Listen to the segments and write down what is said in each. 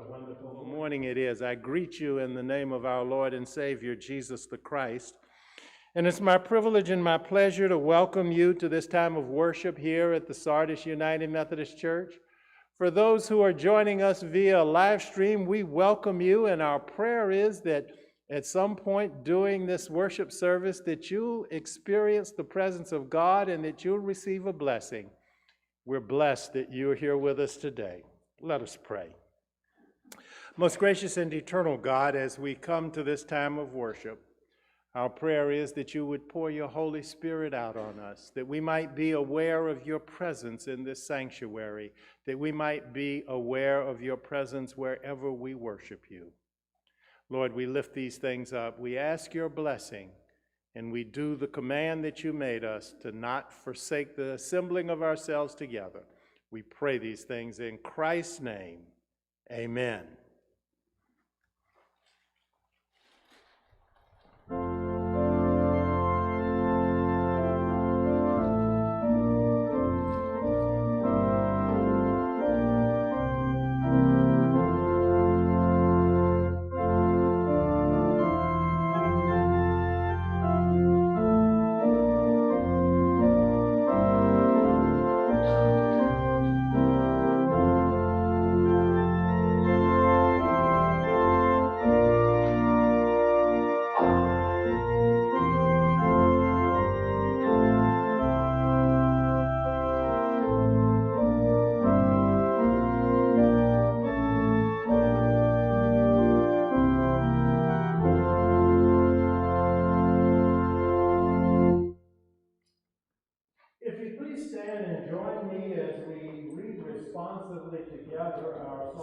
wonderful morning it is. I greet you in the name of our Lord and Savior, Jesus the Christ. And it's my privilege and my pleasure to welcome you to this time of worship here at the Sardis United Methodist Church. For those who are joining us via live stream, we welcome you, and our prayer is that at some point during this worship service that you'll experience the presence of God and that you'll receive a blessing. We're blessed that you're here with us today. Let us pray. Most gracious and eternal God, as we come to this time of worship, our prayer is that you would pour your Holy Spirit out on us, that we might be aware of your presence in this sanctuary, that we might be aware of your presence wherever we worship you. Lord, we lift these things up. We ask your blessing, and we do the command that you made us to not forsake the assembling of ourselves together. We pray these things in Christ's name. Amen.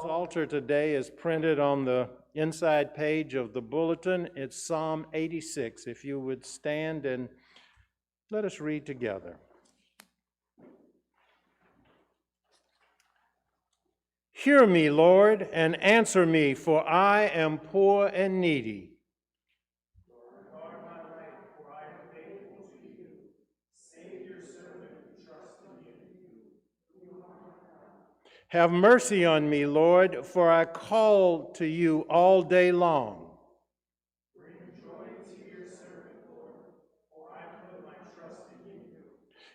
Psalter today is printed on the inside page of the bulletin. It's Psalm 86. If you would stand and let us read together. Hear me, Lord, and answer me, for I am poor and needy. Have mercy on me, Lord, for I call to you all day long. Bring joy to your servant, Lord, for I put my trust in you.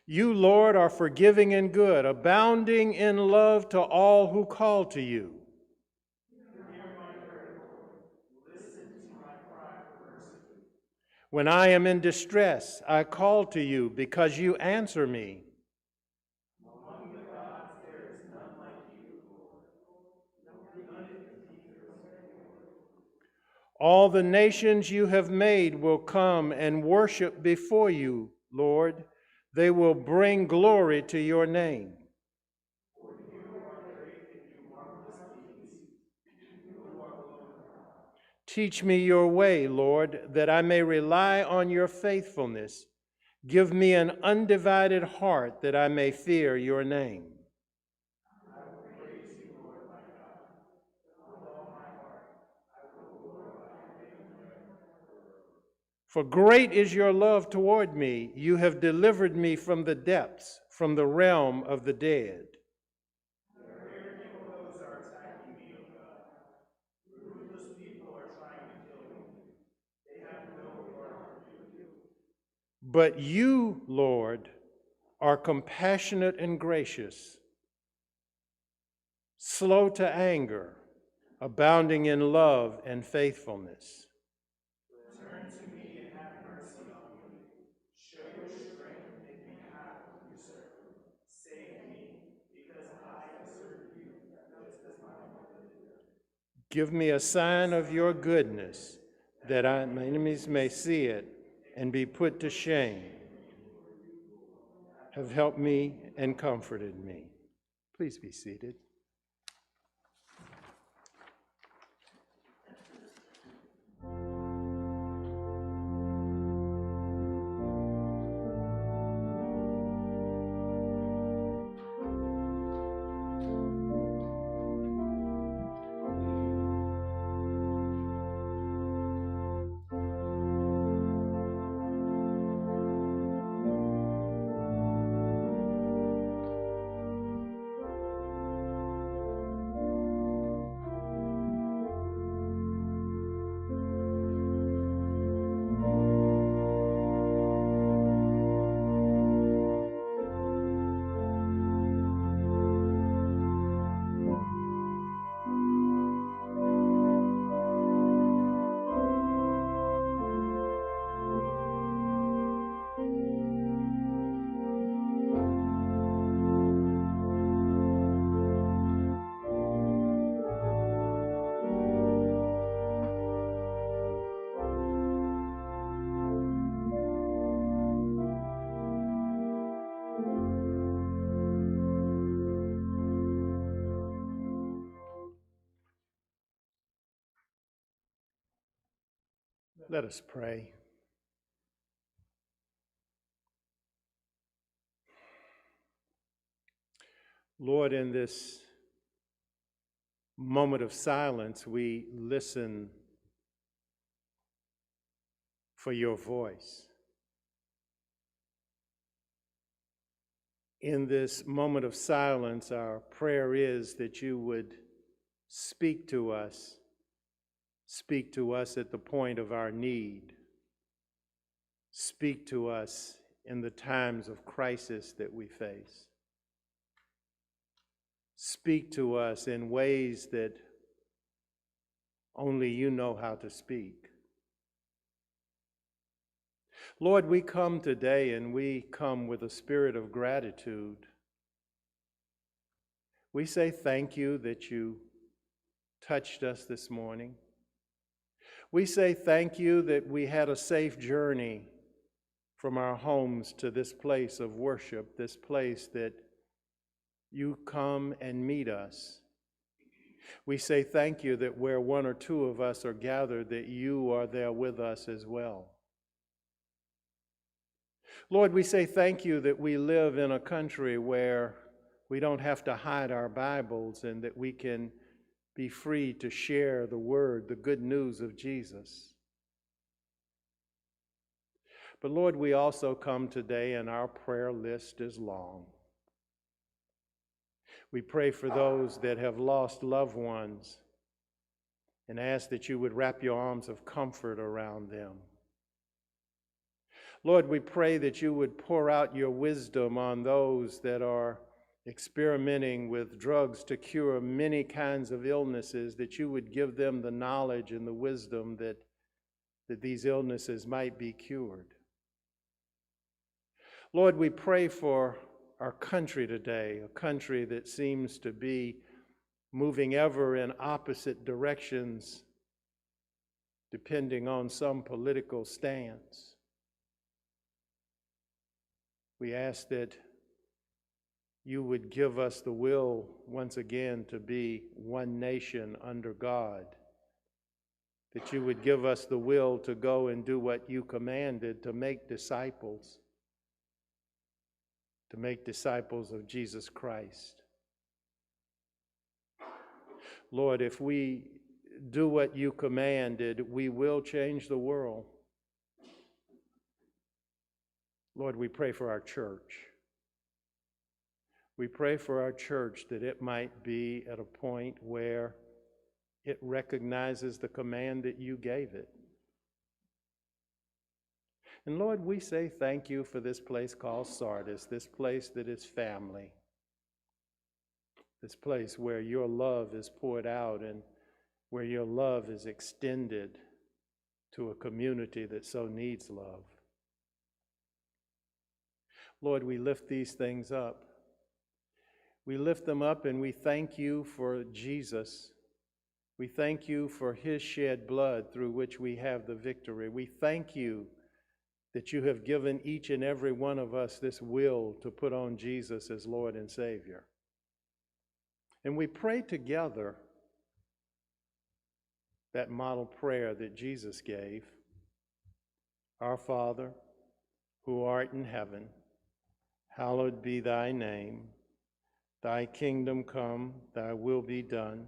You, Lord, are forgiving and good, abounding in love to all who call to you. Hear my prayer, Lord. Listen to my cry for mercy. When I am in distress, I call to you because you answer me. All the nations you have made will come and worship before you, Lord. They will bring glory to your name. For you are great and you marvelous deeds. You are alone. Teach me your way, Lord, that I may rely on your faithfulness. Give me an undivided heart that I may fear your name. For great is your love toward me. You have delivered me from the depths, from the realm of the dead. The very foes are attacking me, O God. Ruthless people are trying to kill me. They have no regard for you. But you, Lord, are compassionate and gracious, slow to anger, abounding in love and faithfulness. Turn to me and have mercy on me. Show your strength in behalf of your servant. Save me, because I have served you just as my mother did. Give me a sign of your goodness, that my enemies may see it and be put to shame. Have helped me and comforted me. Please be seated. Let us pray. Lord, in this moment of silence, we listen for your voice. In this moment of silence, our prayer is that you would speak to us at the point of our need. Speak to us in the times of crisis that we face. Speak to us in ways that only you know how to speak. Lord, we come today and we come with a spirit of gratitude. We say thank you that you touched us this morning. We say thank you that we had a safe journey from our homes to this place of worship, this place that you come and meet us. We say thank you that where one or two of us are gathered, that you are there with us as well. Lord, we say thank you that we live in a country where we don't have to hide our Bibles and that we can be free to share the word, the good news of Jesus. But Lord, we also come today and our prayer list is long. We pray for those that have lost loved ones and ask that you would wrap your arms of comfort around them. Lord, we pray that you would pour out your wisdom on those that are experimenting with drugs to cure many kinds of illnesses, that you would give them the knowledge and the wisdom that these illnesses might be cured. Lord, we pray for our country today, a country that seems to be moving ever in opposite directions depending on some political stance. We ask that you would give us the will once again to be one nation under God, that you would give us the will to go and do what you commanded, to make disciples of Jesus Christ. Lord, if we do what you commanded, we will change the world. Lord, we pray for our church. We pray for our church that it might be at a point where it recognizes the command that you gave it. And Lord, we say thank you for this place called Sardis, this place that is family, this place where your love is poured out and where your love is extended to a community that so needs love. Lord, we lift these things up. We lift them up and we thank you for Jesus. We thank you for his shed blood through which we have the victory. We thank you that you have given each and every one of us this will to put on Jesus as Lord and Savior. And we pray together that model prayer that Jesus gave. Our Father, who art in heaven, hallowed be thy name. Thy kingdom come, thy will be done,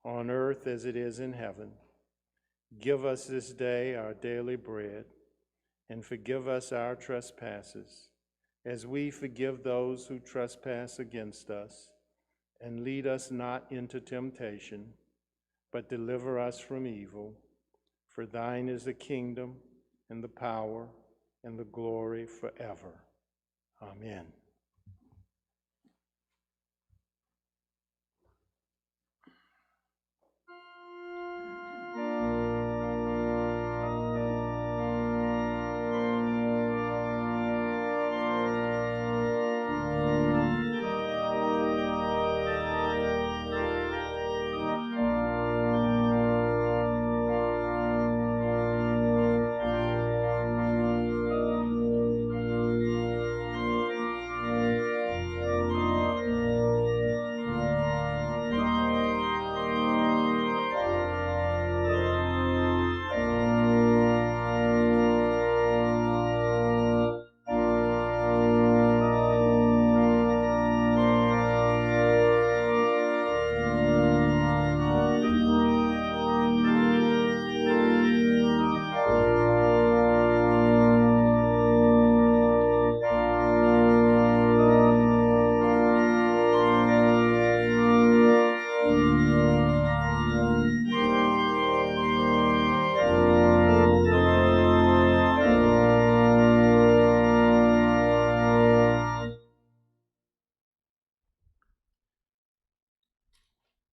on earth as it is in heaven. Give us this day our daily bread, and forgive us our trespasses, as we forgive those who trespass against us. And lead us not into temptation, but deliver us from evil. For thine is the kingdom, and the power, and the glory forever. Amen.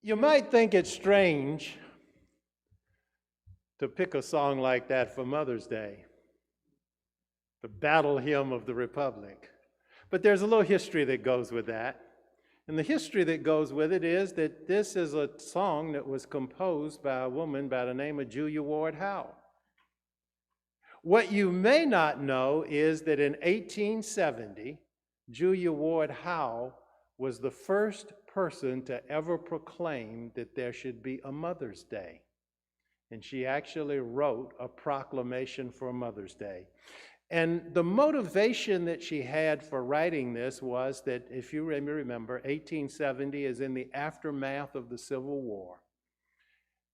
You might think it's strange to pick a song like that for Mother's Day, the battle hymn of the Republic. But there's a little history that goes with that. And the history that goes with it is that this is a song that was composed by a woman by the name of Julia Ward Howe. What you may not know is that in 1870, Julia Ward Howe was the first person to ever proclaim that there should be a Mother's Day. And she actually wrote a proclamation for Mother's Day. And the motivation that she had for writing this was that, if you remember, 1870 is in the aftermath of the Civil War.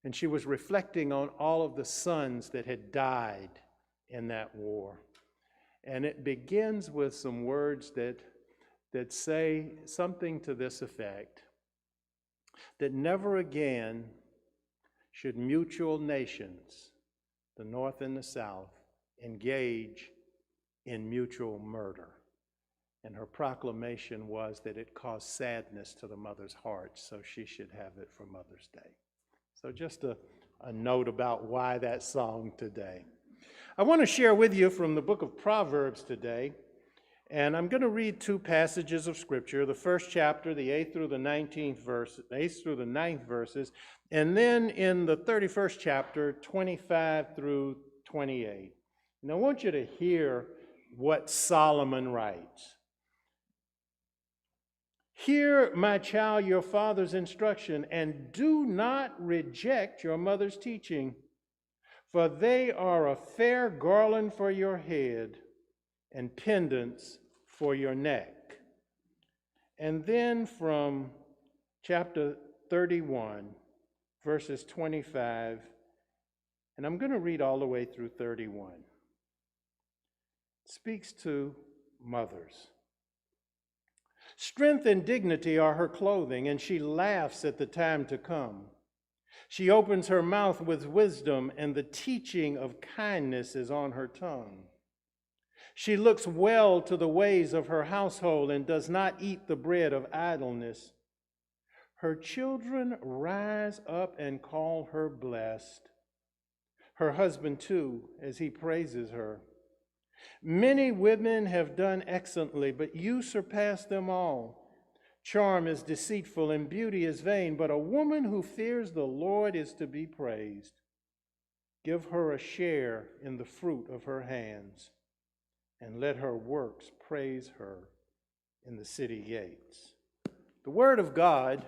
And she was reflecting on all of the sons that had died in that war. And it begins with some words that say something to this effect, that never again should mutual nations, the North and the South, engage in mutual murder. And her proclamation was that it caused sadness to the mother's heart, so she should have it for Mother's Day. So just a note about why that song today. I want to share with you from the book of Proverbs today, and I'm going to read two passages of Scripture, the first chapter, the 8th through the 19th verse, 8th through the 9th verses, and then in the 31st chapter, 25 through 28. And I want you to hear what Solomon writes. Hear, my child, your father's instruction, and do not reject your mother's teaching, for they are a fair garland for your head and pendants for your neck. And then from chapter 31, verses 25, and I'm going to read all the way through 31. It speaks to mothers. Strength and dignity are her clothing, and she laughs at the time to come. She opens her mouth with wisdom, and the teaching of kindness is on her tongue. She looks well to the ways of her household and does not eat the bread of idleness. Her children rise up and call her blessed. Her husband, too, as he praises her. Many women have done excellently, but you surpass them all. Charm is deceitful and beauty is vain, but a woman who fears the Lord is to be praised. Give her a share in the fruit of her hands, and let her works praise her in the city gates. The word of God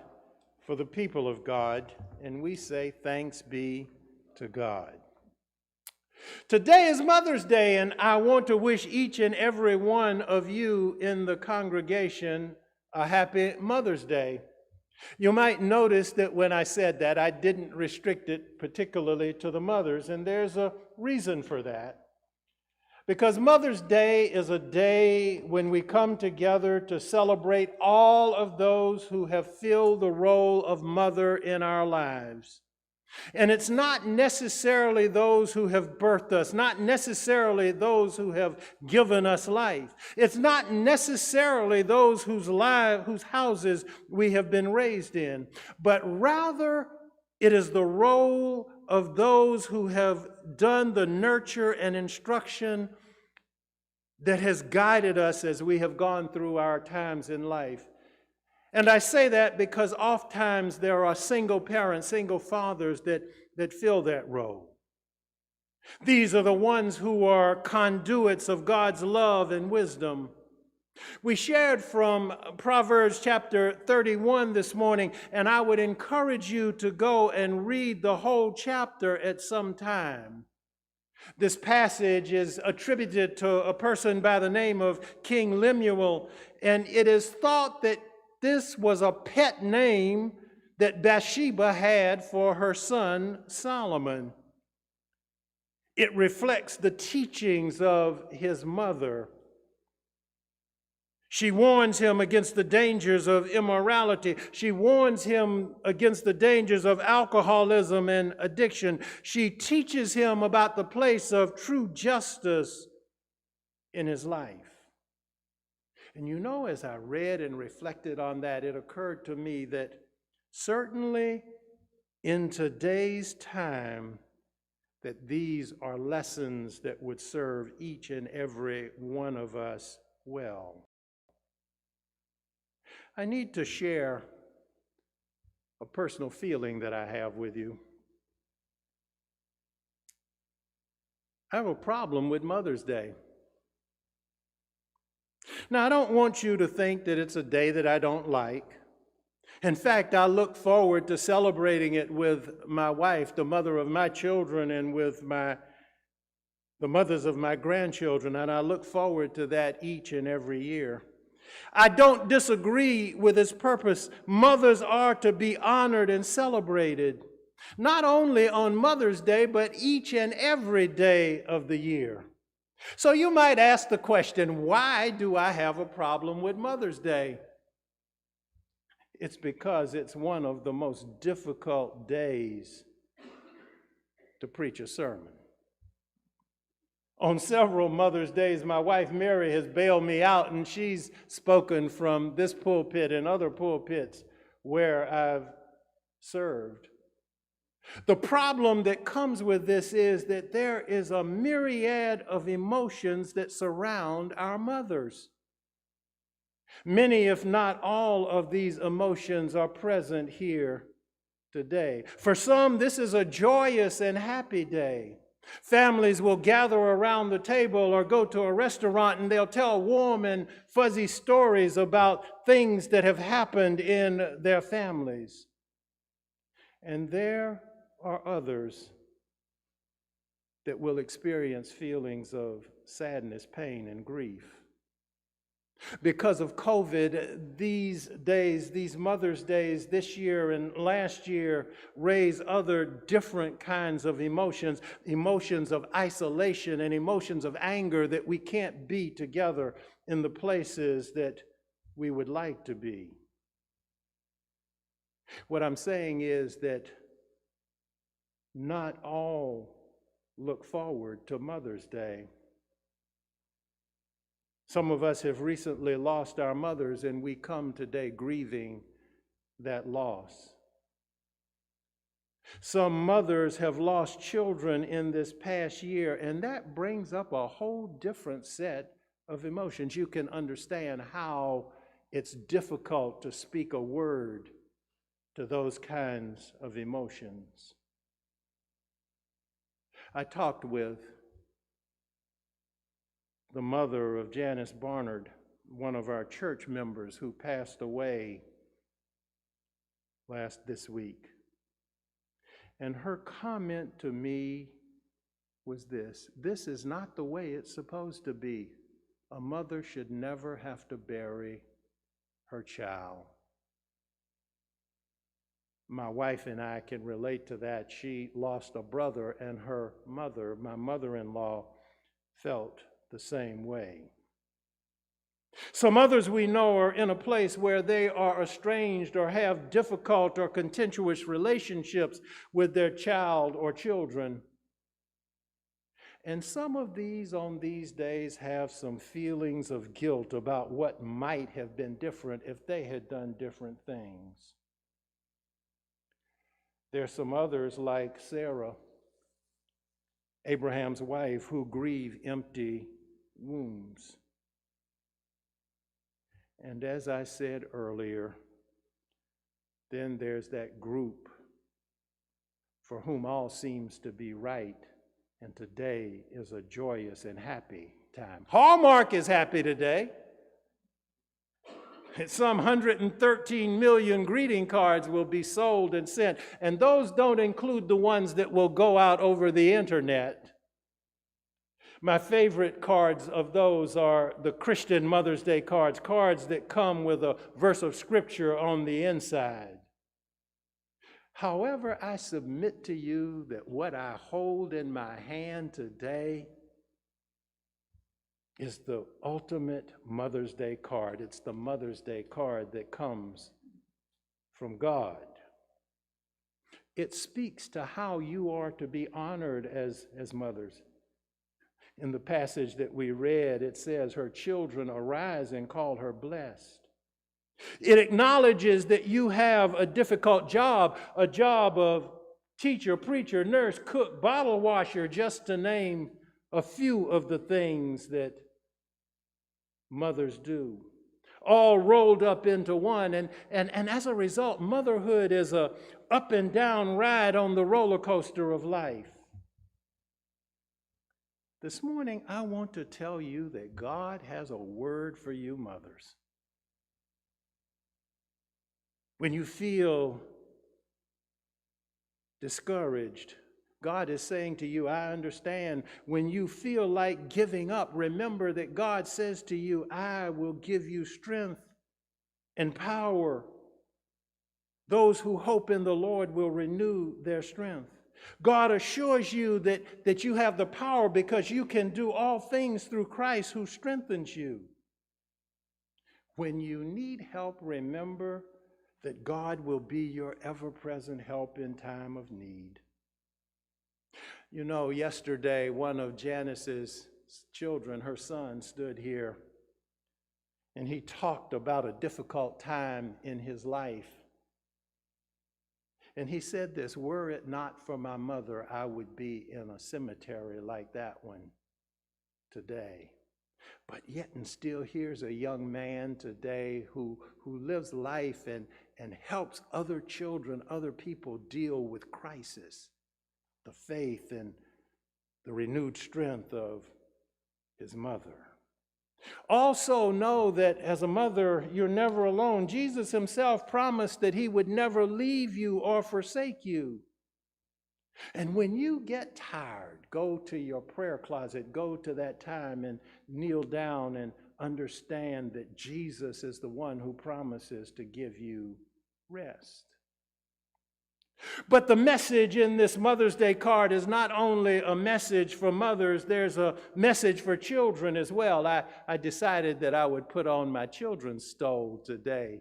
for the people of God, and we say thanks be to God. Today is Mother's Day, and I want to wish each and every one of you in the congregation a happy Mother's Day. You might notice that when I said that, I didn't restrict it particularly to the mothers, and there's a reason for that. Because Mother's Day is a day when we come together to celebrate all of those who have filled the role of mother in our lives. And it's not necessarily those who have birthed us, not necessarily those who have given us life. It's not necessarily those whose houses we have been raised in, but rather it is the role of those who have done the nurture and instruction that has guided us as we have gone through our times in life. And I say that because oftentimes there are single parents, single fathers that fill that role. These are the ones who are conduits of God's love and wisdom. We shared from Proverbs chapter 31 this morning, and I would encourage you to go and read the whole chapter at some time. This passage is attributed to a person by the name of King Lemuel, and it is thought that this was a pet name that Bathsheba had for her son Solomon. It reflects the teachings of his mother. She warns him against the dangers of immorality. She warns him against the dangers of alcoholism and addiction. She teaches him about the place of true justice in his life. And you know, as I read and reflected on that, it occurred to me that certainly in today's time, that these are lessons that would serve each and every one of us well. I need to share a personal feeling that I have with you. I have a problem with Mother's Day. Now, I don't want you to think that it's a day that I don't like. In fact, I look forward to celebrating it with my wife, the mother of my children, and with the mothers of my grandchildren, and I look forward to that each and every year. I don't disagree with its purpose. Mothers are to be honored and celebrated, not only on Mother's Day, but each and every day of the year. So you might ask the question, why do I have a problem with Mother's Day? It's because it's one of the most difficult days to preach a sermon. On several Mother's Days, my wife Mary has bailed me out, and she's spoken from this pulpit and other pulpits where I've served. The problem that comes with this is that there is a myriad of emotions that surround our mothers. Many, if not all, of these emotions are present here today. For some, this is a joyous and happy day. Families will gather around the table or go to a restaurant, and they'll tell warm and fuzzy stories about things that have happened in their families. And there are others that will experience feelings of sadness, pain, and grief. Because of COVID, these days, these Mother's Days this year and last year raise other different kinds of emotions, emotions of isolation and emotions of anger that we can't be together in the places that we would like to be. What I'm saying is that not all look forward to Mother's Day. Some of us have recently lost our mothers, and we come today grieving that loss. Some mothers have lost children in this past year, and that brings up a whole different set of emotions. You can understand how it's difficult to speak a word to those kinds of emotions. I talked with the mother of Janice Barnard, one of our church members who passed away this week. And her comment to me was this: this is not the way it's supposed to be. A mother should never have to bury her child. My wife and I can relate to that. She lost a brother, and her mother, my mother-in-law, felt the same way. Some others we know are in a place where they are estranged or have difficult or contentious relationships with their child or children. And some of these on these days have some feelings of guilt about what might have been different if they had done different things. There are some others like Sarah, Abraham's wife, who grieve empty wombs. And as I said earlier, then there's that group for whom all seems to be right, and today is a joyous and happy time. Hallmark is happy today. Some 113 million greeting cards will be sold and sent, and those don't include the ones that will go out over the internet. My favorite cards of those are the Christian Mother's Day cards, cards that come with a verse of scripture on the inside. However, I submit to you that what I hold in my hand today is the ultimate Mother's Day card. It's the Mother's Day card that comes from God. It speaks to how you are to be honored as mothers. In the passage that we read, it says, her children arise and call her blessed. It acknowledges that you have a difficult job, a job of teacher, preacher, nurse, cook, bottle washer, just to name a few of the things that mothers do, all rolled up into one. And as a result, motherhood is a up and down ride on the roller coaster of life. This morning, I want to tell you that God has a word for you mothers. When you feel discouraged, God is saying to you, I understand. When you feel like giving up, remember that God says to you, I will give you strength and power. Those who hope in the Lord will renew their strength. God assures you that you have the power because you can do all things through Christ who strengthens you. When you need help, remember that God will be your ever-present help in time of need. You know, yesterday, one of Janice's children, her son, stood here, and he talked about a difficult time in his life. And he said this, were it not for my mother, I would be in a cemetery like that one today. But yet and still, here's a young man today who lives life and helps other children, other people deal with crisis, the faith and the renewed strength of his mother. Also know that as a mother, you're never alone. Jesus himself promised that he would never leave you or forsake you. And when you get tired, go to your prayer closet, go to that time and kneel down and understand that Jesus is the one who promises to give you rest. But the message in this Mother's Day card is not only a message for mothers, there's a message for children as well. I decided that I would put on my children's stole today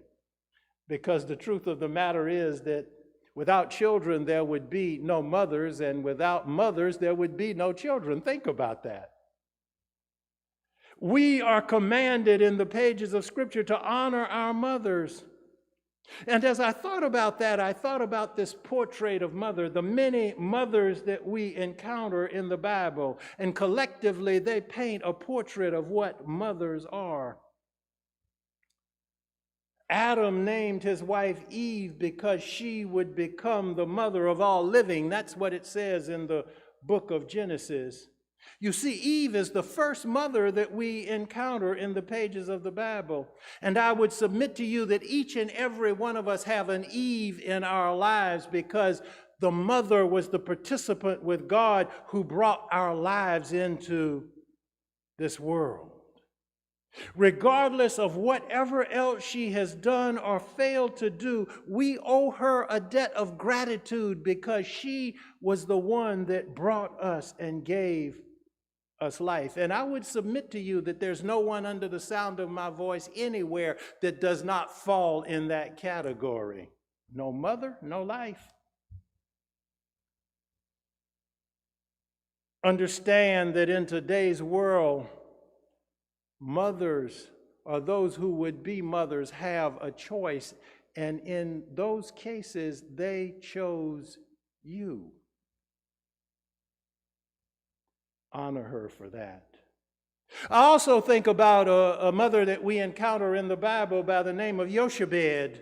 because the truth of the matter is that without children, there would be no mothers, and without mothers, there would be no children. Think about that. We are commanded in the pages of Scripture to honor our mothers. And as I thought about that, I thought about this portrait of mother, the many mothers that we encounter in the Bible, and collectively they paint a portrait of what mothers are. Adam named his wife Eve because she would become the mother of all living. That's what it says in the book of Genesis. You see, Eve is the first mother that we encounter in the pages of the Bible. And I would submit to you that each and every one of us have an Eve in our lives because the mother was the participant with God who brought our lives into this world. Regardless of whatever else she has done or failed to do, we owe her a debt of gratitude because she was the one that brought us and gave us life. And I would submit to you that there's no one under the sound of my voice anywhere that does not fall in that category. No mother, no life. Understand that in today's world, mothers, or those who would be mothers, have a choice, and in those cases, they chose you. Honor her for that. I also think about a mother that we encounter in the Bible by the name of Jochebed,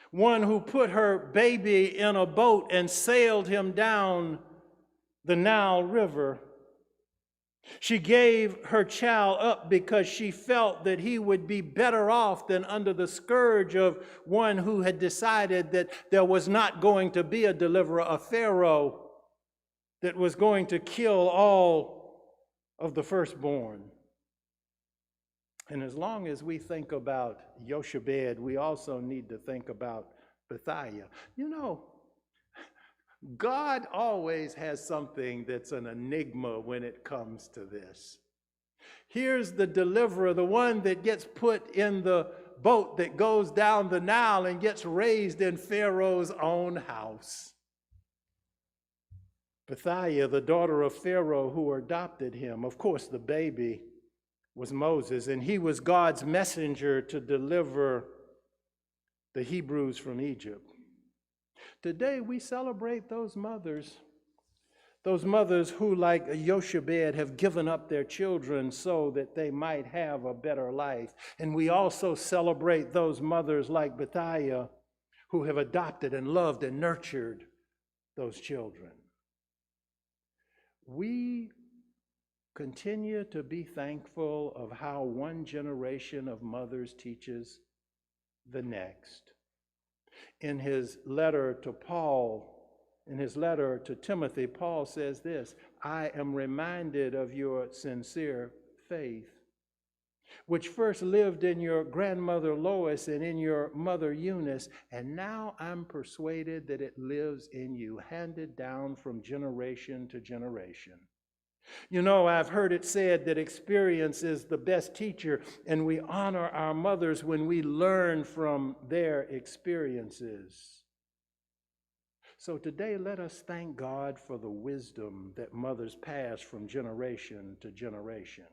one who put her baby in a boat and sailed him down the Nile River. She gave her child up because she felt that he would be better off than under the scourge of one who had decided that there was not going to be a deliverer, a Pharaoh that was going to kill all of the firstborn. And as long as we think about Jochebed, we also need to think about Bethiah. You know, God always has something that's an enigma when it comes to this. Here's the deliverer, the one that gets put in the boat that goes down the Nile and gets raised in Pharaoh's own house. Bethiah, the daughter of Pharaoh who adopted him. Of course, the baby was Moses, and he was God's messenger to deliver the Hebrews from Egypt. Today we celebrate those mothers who, like Jochebed, have given up their children so that they might have a better life. And we also celebrate those mothers like Bethiah who have adopted and loved and nurtured those children. We continue to be thankful of how one generation of mothers teaches the next. In his letter to Timothy, Paul says this: I am reminded of your sincere faith, which first lived in your grandmother Lois and in your mother Eunice, and now I'm persuaded that it lives in you, handed down from generation to generation. You know, I've heard it said that experience is the best teacher, and we honor our mothers when we learn from their experiences. So today, let us thank God for the wisdom that mothers pass from generation to generation.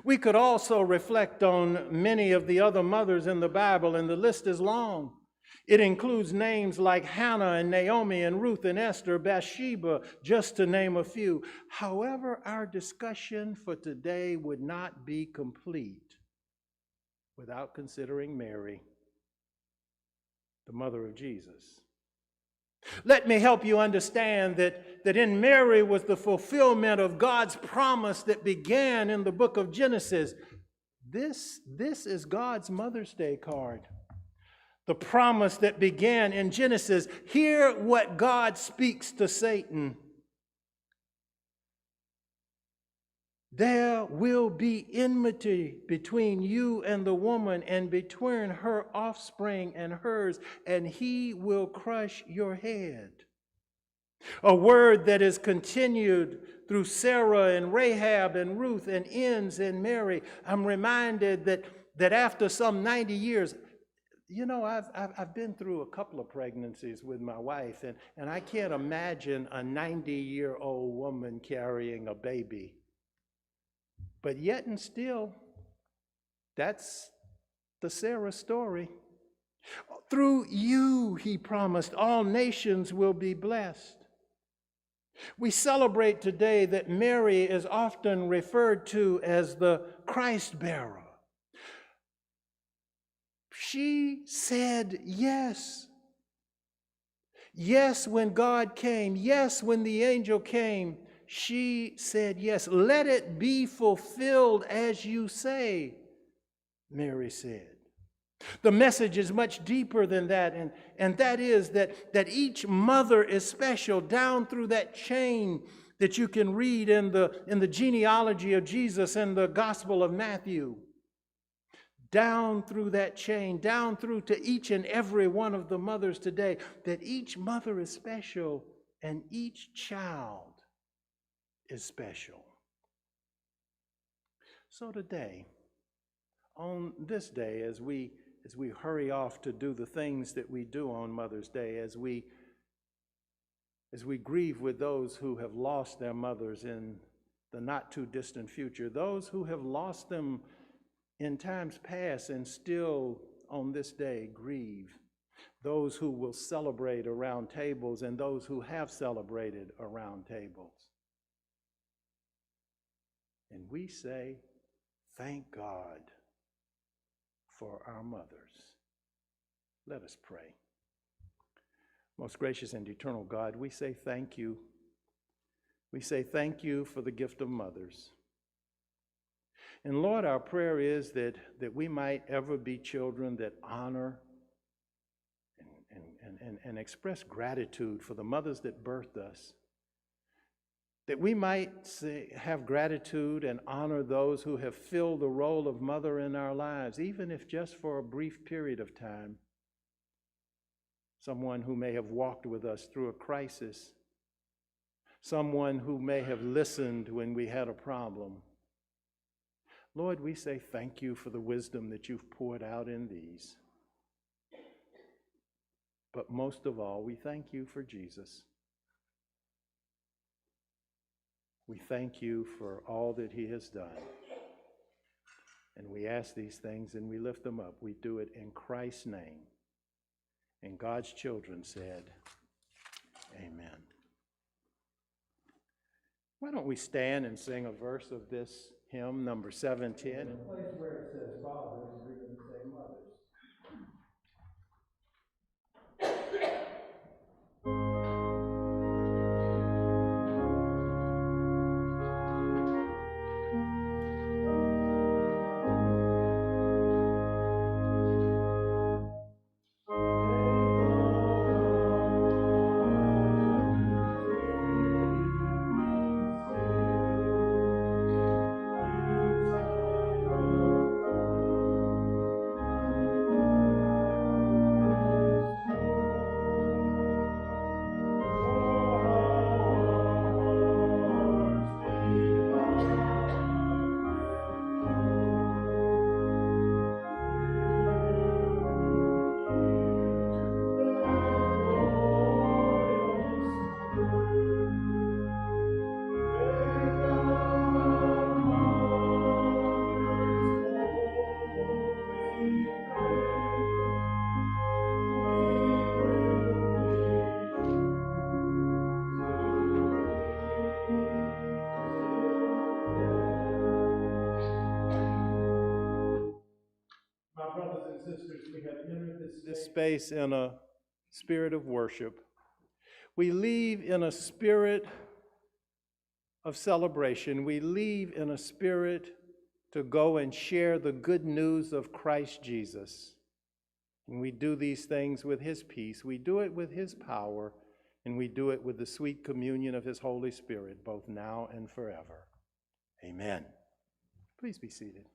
We could also reflect on many of the other mothers in the Bible, and the list is long. It includes names like Hannah and Naomi and Ruth and Esther, Bathsheba, just to name a few. However, our discussion for today would not be complete without considering Mary, the mother of Jesus. Let me help you understand that in Mary was the fulfillment of God's promise that began in the book of Genesis. This is God's Mother's Day card. The promise that began in Genesis. Hear what God speaks to Satan. There will be enmity between you and the woman, and between her offspring and hers, and he will crush your head. A word that is continued through Sarah and Rahab and Ruth and ends in Mary. I'm reminded that after some 90 years, you know, I've been through a couple of pregnancies with my wife, and I can't imagine a 90-year-old woman carrying a baby. But yet and still, that's the Sarah story. Through you, he promised, all nations will be blessed. We celebrate today that Mary is often referred to as the Christ bearer. She said yes. Yes, when God came. Yes, when the angel came. She said yes. Let it be fulfilled as you say, Mary said. The message is much deeper than that, and that is that each mother is special down through that chain that you can read in the genealogy of Jesus in the Gospel of Matthew. Down through that chain, down through to each and every one of the mothers today, that each mother is special and each child is special. So today, on this day, as we hurry off to do the things that we do on Mother's Day, as we grieve with those who have lost their mothers in the not too distant future, those who have lost them in times past and still on this day grieve, those who will celebrate around tables and those who have celebrated around tables. And we say, thank God for our mothers. Let us pray. Most gracious and eternal God, we say thank you. We say thank you for the gift of mothers. And Lord, our prayer is that we might ever be children that honor and express gratitude for the mothers that birthed us. That we might have gratitude and honor those who have filled the role of mother in our lives, even if just for a brief period of time. Someone who may have walked with us through a crisis. Someone who may have listened when we had a problem. Lord, we say thank you for the wisdom that you've poured out in these. But most of all, we thank you for Jesus. We thank you for all that he has done. And we ask these things and we lift them up. We do it in Christ's name. And God's children said, amen. Why don't we stand and sing a verse of this hymn, number 710? In the place where it says fathers, we're going to say mothers. Sisters, we have entered This space in a spirit of worship. We leave in a spirit of celebration. We leave in a spirit to go and share the good news of Christ Jesus. And we do these things with his peace. We do it with his power. And we do it with the sweet communion of his Holy Spirit, both now and forever. Amen. Please be seated.